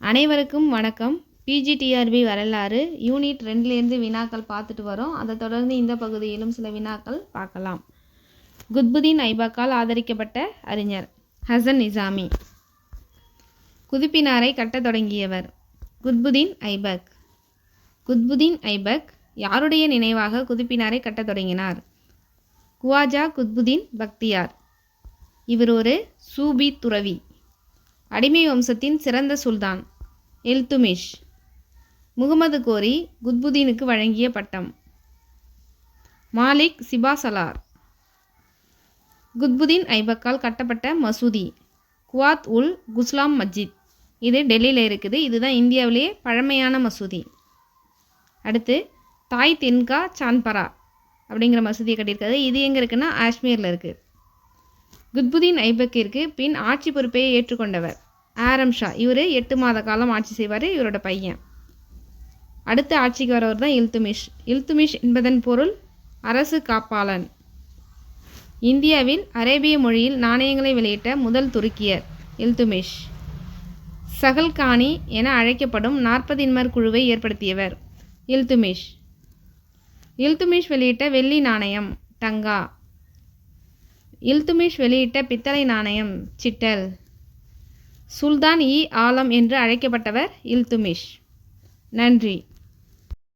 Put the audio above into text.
அனைவருக்கும் வணக்கம். பிஜிடிஆர்பி வரலாறு யூனிட் 2லேருந்து வினாக்கள் பார்த்துட்டு வரோம். அதை தொடர்ந்து இந்த பகுதியிலும் சில வினாக்கள் பார்க்கலாம். குத்புதீன் ஐபக்கால் ஆதரிக்கப்பட்ட அறிஞர் ஹசன் நிசாமி. குதுப்பினாரை கட்டத் தொடங்கியவர் குத்புதீன் ஐபக். குத்புதீன் ஐபக் யாருடைய நினைவாக குதுப்பினாரை கட்டத் தொடங்கினார்? குவாஜா குத்புதீன் பக்தியார். இவர் ஒரு சூபி துறவி. அடிமை வம்சத்தின் சிறந்த சுல்தான் இல்துமிஷ். முகமது கோரி குத்புதீனுக்கு வழங்கிய பட்டம் மாலிக் சிபாசலார். குத்புதீன் ஐபக்கால் கட்டப்பட்ட மசூதி குவாத் உல் குஸ்லாம் மஸ்ஜித். இது டெல்லியில் இருக்குது. இதுதான் இந்தியாவிலேயே பழமையான மசூதி. அடுத்து தாய் தின்கா சான்பரா அப்படிங்கிற மசூதியை கட்டியிருக்காது. இது எங்கே இருக்குன்னா காஷ்மீரில் இருக்குது. குத்புதீன் ஐபக்கிற்கு பின் ஆட்சி பொறுப்பை ஏற்றுக்கொண்டவர் ஆரம் ஷா. இவர் 8 மாத காலம் ஆட்சி செய்வார். இவரோட பையன். அடுத்த ஆட்சிக்கு வரவர் தான் இல்துமிஷ். இல்துமிஷ் என்பதன் பொருள் அரசு காப்பாளன். இந்தியாவில் அரேபிய மொழியில் நாணயங்களை வெளியிட்ட முதல் துருக்கியர் இல்துமிஷ். சகல்கானி என அழைக்கப்படும் 40 குழுவை ஏற்படுத்தியவர் இல்துமிஷ். இல்துமிஷ் வெளியிட்ட வெள்ளி நாணயம் டங்கா. இல்துமிஷ் வெளியிட்ட பித்தளை நாணயம் சிட்டல். சுல்தான் ஆலம் என்று அழைக்கப்பட்டவர் இல்துமிஷ். நன்றி.